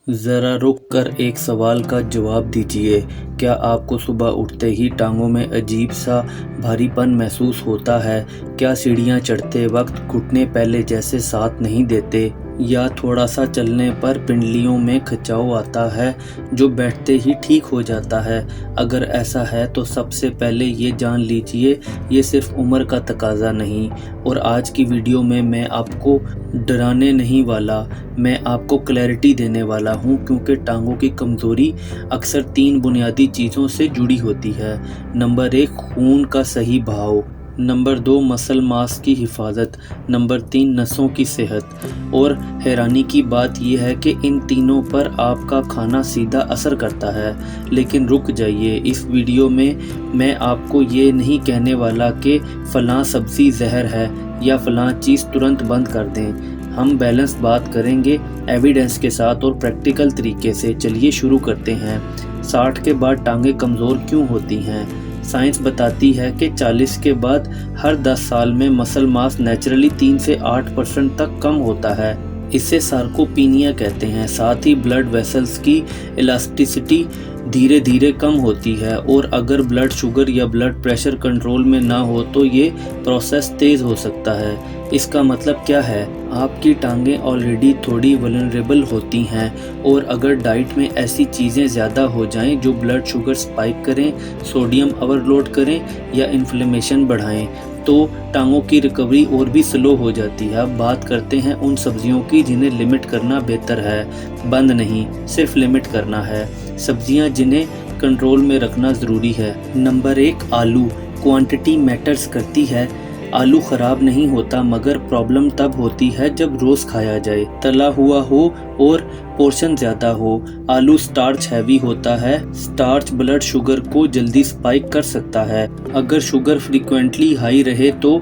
ज़रा रुक कर एक सवाल का जवाब दीजिए। क्या आपको सुबह उठते ही टांगों में अजीब सा भारीपन महसूस होता है? क्या सीढ़ियाँ चढ़ते वक्त घुटने पहले जैसे साथ नहीं देते? या थोड़ा सा चलने पर पिंडलियों में खिंचाव आता है जो बैठते ही ठीक हो जाता है? अगर ऐसा है तो सबसे पहले ये जान लीजिए, ये सिर्फ उम्र का तकाज़ा नहीं। और आज की वीडियो में मैं आपको डराने नहीं वाला, मैं आपको क्लैरिटी देने वाला हूँ, क्योंकि टांगों की कमज़ोरी अक्सर 3 बुनियादी चीज़ों से जुड़ी होती है। नंबर 1, खून का सही बहाव। नंबर 2, मसल मास की हिफाजत। नंबर 3, नसों की सेहत। और हैरानी की बात यह है कि इन तीनों पर आपका खाना सीधा असर करता है। लेकिन रुक जाइए, इस वीडियो में मैं आपको ये नहीं कहने वाला कि फ़लाँ सब्ज़ी जहर है या फ़लाँ चीज़ तुरंत बंद कर दें। हम बैलेंस बात करेंगे, एविडेंस के साथ और प्रैक्टिकल तरीके से। चलिए शुरू करते हैं। 60 के बाद टांगें कमज़ोर क्यों होती हैं? साइंस बताती है कि 40 के बाद हर 10 साल में मसल मास नेचुरली 3 से 8% तक कम होता है। इसे सार्कोपीनिया कहते हैं। साथ ही ब्लड वेसल्स की इलास्टिसिटी धीरे धीरे कम होती है, और अगर ब्लड शुगर या ब्लड प्रेशर कंट्रोल में ना हो तो ये प्रोसेस तेज़ हो सकता है। इसका मतलब क्या है? आपकी टांगें ऑलरेडी थोड़ी वल्नरेबल होती हैं, और अगर डाइट में ऐसी चीज़ें ज़्यादा हो जाएं जो ब्लड शुगर स्पाइक करें, सोडियम ओवरलोड करें या इन्फ्लेमेशन बढ़ाएं, तो टांगों की रिकवरी और भी स्लो हो जाती है। अब बात करते हैं उन सब्जियों की जिन्हें लिमिट करना बेहतर है। बंद नहीं, सिर्फ लिमिट करना है। सब्जियां जिन्हें कंट्रोल में रखना ज़रूरी है। नंबर 1, आलू। क्वांटिटी मैटर्स करती है। आलू ख़राब नहीं होता, मगर प्रॉब्लम तब होती है जब रोज़ खाया जाए, तला हुआ हो और पोर्शन ज़्यादा हो। आलू स्टार्च हैवी होता है। स्टार्च ब्लड शुगर को जल्दी स्पाइक कर सकता है। अगर शुगर फ्रीक्वेंटली हाई रहे तो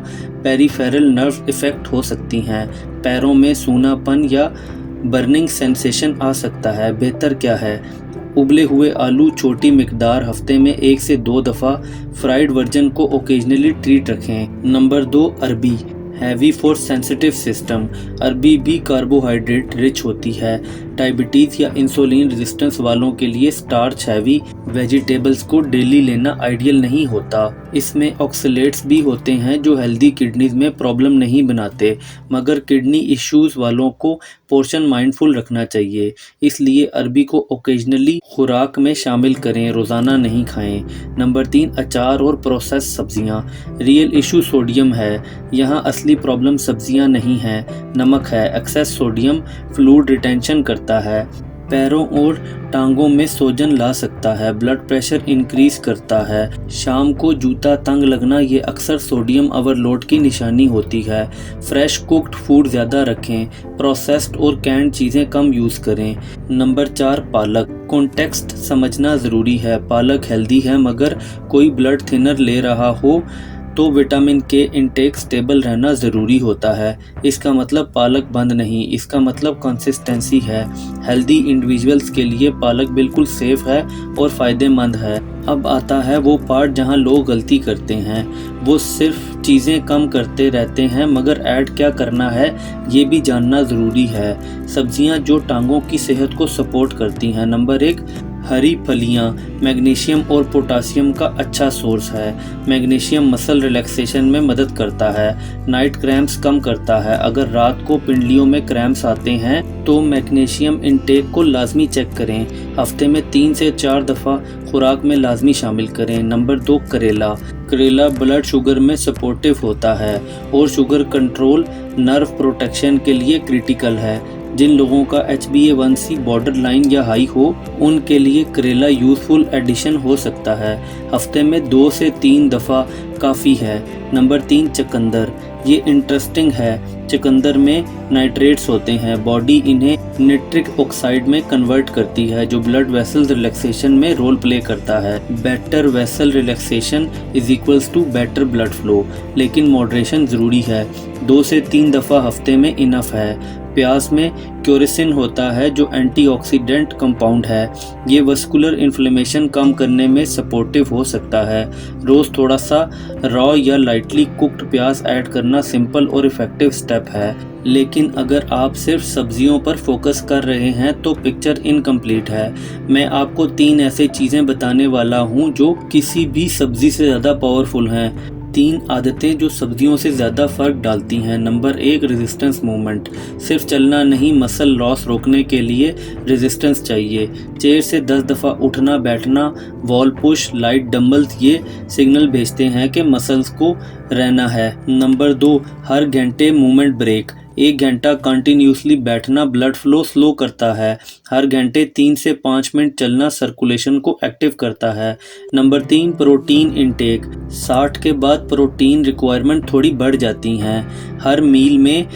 पेरिफेरल नर्व इफ़ेक्ट हो सकती हैं। पैरों में सूनापन या बर्निंग सेंसेशन आ सकता है। बेहतर क्या है? उबले हुए आलू छोटी मिकदार, हफ्ते में 1 से 2 दफ़ा। फ्राइड वर्जन को ओकेजनली ट्रीट रखें। नंबर 2, अरबी। Heavy for sensitive system. अरबी भी कार्बोहाइड्रेट रिच होती है। डायबिटीज़ या इंसुलिन रेजिस्टेंस वालों के लिए स्टार्च हैवी वेजिटेबल्स को डेली लेना आइडियल नहीं होता। इसमें ऑक्सलेट्स भी होते हैं जो हेल्दी किडनीज में प्रॉब्लम नहीं बनाते, मगर किडनी इश्यूज वालों को पोर्शन माइंडफुल रखना चाहिए। इसलिए अरबी को ओकेजनली खुराक में शामिल करें, रोज़ाना नहीं खाएं। नंबर 3, अचार और प्रोसेस सब्जियां। रियल इशू सोडियम है। यहाँ असली प्रॉब्लम सब्जियां नहीं है, नमक है। एक्सेस सोडियम फ्लूइड रिटेंशन करता है, पैरों और टांगों में सूजन ला सकता है, ब्लड प्रेशर इंक्रीज करता है। शाम को जूता तंग लगना ये अक्सर सोडियम ओवरलोड की निशानी होती है। फ्रेश कुक्ड फूड ज़्यादा रखें, प्रोसेस्ड और कैंड चीज़ें कम यूज़ करें। नंबर 4, पालक। कॉन्टेक्स्ट समझना ज़रूरी है। पालक हेल्दी है, मगर कोई ब्लड थिनर ले रहा हो तो विटामिन के इनटेक स्टेबल रहना ज़रूरी होता है। इसका मतलब पालक बंद नहीं, इसका मतलब कंसिस्टेंसी है। हेल्दी इंडिविजुअल्स के लिए पालक बिल्कुल सेफ है और फ़ायदेमंद है। अब आता है वो पार्ट जहां लोग गलती करते हैं। वो सिर्फ चीज़ें कम करते रहते हैं, मगर ऐड क्या करना है ये भी जानना ज़रूरी है। सब्जियां जो टांगों की सेहत को सपोर्ट करती हैं। नंबर 1, हरी फलियां। मैग्नीशियम और पोटासियम का अच्छा सोर्स है। मैग्नीशियम मसल रिलैक्सेशन में मदद करता है, नाइट क्रैम्प्स कम करता है। अगर रात को पिंडलियों में क्रैम्प्स आते हैं तो मैग्नीशियम इंटेक को लाजमी चेक करें। हफ्ते में 3 से 4 दफ़ा खुराक में लाजमी शामिल करें। नंबर 2, करेला। करेला ब्लड शुगर में सपोर्टिव होता है और शुगर कंट्रोल, नर्व प्रोटेक्शन के लिए क्रिटिकल है। जिन लोगों का HbA1c बॉर्डर लाइन या हाई हो, उनके लिए करेला यूज़फुल एडिशन हो सकता है। हफ्ते में 2 से 3 दफ़ा काफ़ी है। नंबर 3, चुकंदर। ये इंटरेस्टिंग है। चुकंदर में नाइट्रेट्स होते हैं। बॉडी इन्हें निट्रिक ऑक्साइड में कन्वर्ट करती है, जो ब्लड वेसल रिलैक्सेशन में रोल प्ले करता है। Better vessel relaxation is equals to better blood flow, लेकिन मॉडरेशन ज़रूरी है। 2 से 3 दफ़ा हफ्ते में इनफ है। प्याज में क्यूरिसिन होता है जो एंटीऑक्सीडेंट कंपाउंड है। ये वस्कुलर इन्फ्लेमेशन कम करने में सपोर्टिव हो सकता है। रोज़ थोड़ा सा रॉ या लाइटली कुक्ड प्याज ऐड करना सिंपल और इफ़ेक्टिव स्टेप है, लेकिन अगर आप सिर्फ सब्जियों पर फोकस कर रहे हैं तो पिक्चर इनकम्प्लीट है। मैं आपको 3 ऐसे चीज़ें बताने वाला हूँ जो किसी भी सब्ज़ी से ज़्यादा पावरफुल हैं। 3 आदतें जो सब्जियों से ज़्यादा फ़र्क डालती हैं। Number 1, resistance movement. सिर्फ चलना नहीं, मसल लॉस रोकने के लिए रेजिस्टेंस चाहिए। चेयर से 10 दफ़ा उठना बैठना, वॉल पुश, लाइट डंबल्स ये सिग्नल भेजते हैं कि मसल्स को रहना है। नंबर 2, हर घंटे मूवमेंट ब्रेक। 1 घंटा कंटिन्यूसली बैठना ब्लड फ्लो स्लो करता है। हर घंटे 3 से 5 मिनट चलना सर्कुलेशन को एक्टिव करता है। Number 3, protein intake. 60 के बाद प्रोटीन रिक्वायरमेंट थोड़ी बढ़ जाती हैं। हर मील में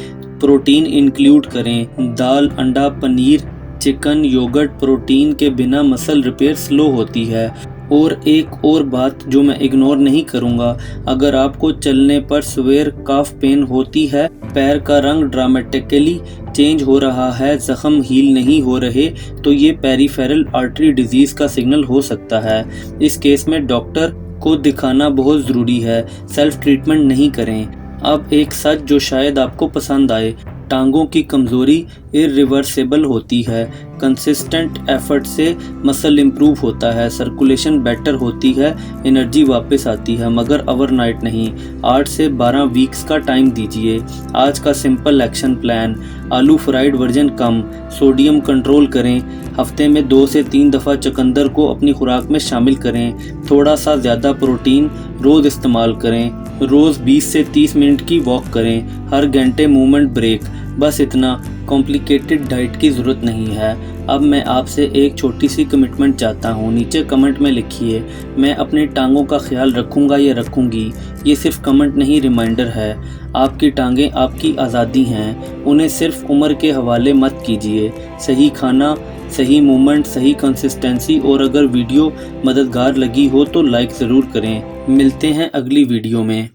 प्रोटीन इंक्लूड करें। दाल, अंडा, पनीर, चिकन, योगर्ट। प्रोटीन के बिना मसल रिपेयर स्लो होती है। और एक और बात जो मैं इग्नोर नहीं करूँगा, अगर आपको चलने पर स्वेयर काफ पेन होती है, पैर का रंग ड्रामेटिकली चेंज हो रहा है, जख्म हील नहीं हो रहे, तो ये पेरिफेरल आर्टरी डिजीज़ का सिग्नल हो सकता है। इस केस में डॉक्टर को दिखाना बहुत ज़रूरी है। सेल्फ ट्रीटमेंट नहीं करें। अब एक सच जो शायद आपको पसंद आए, टांगों की कमज़ोरी इरिवर्सिबल होती है। कंसिस्टेंट एफर्ट से मसल इम्प्रूव होता है, सर्कुलेशन बेटर होती है, एनर्जी वापस आती है, मगर ओवरनाइट नहीं। 8 से 12 वीक्स का टाइम दीजिए। आज का सिंपल एक्शन प्लान: आलू फ्राइड वर्जन कम, सोडियम कंट्रोल करें, हफ्ते में 2 से 3 दफ़ा चुकंदर को अपनी खुराक में शामिल करें, थोड़ा सा ज़्यादा प्रोटीन रोज़ इस्तेमाल करें, रोज़ 20 से 30 मिनट की वॉक करें, हर घंटे मूवमेंट ब्रेक। बस इतना, कॉम्प्लिकेटेड डाइट की ज़रूरत नहीं है। अब मैं आपसे एक छोटी सी कमिटमेंट चाहता हूँ। नीचे कमेंट में लिखिए, मैं अपने टांगों का ख्याल रखूँगा या रखूँगी। ये सिर्फ कमेंट नहीं, रिमाइंडर है। आपकी टांगें आपकी आज़ादी हैं, उन्हें सिर्फ उम्र के हवाले मत कीजिए। सही खाना, सही मूवमेंट, सही कंसिस्टेंसी। और अगर वीडियो मददगार लगी हो तो लाइक ज़रूर करें। मिलते हैं अगली वीडियो में।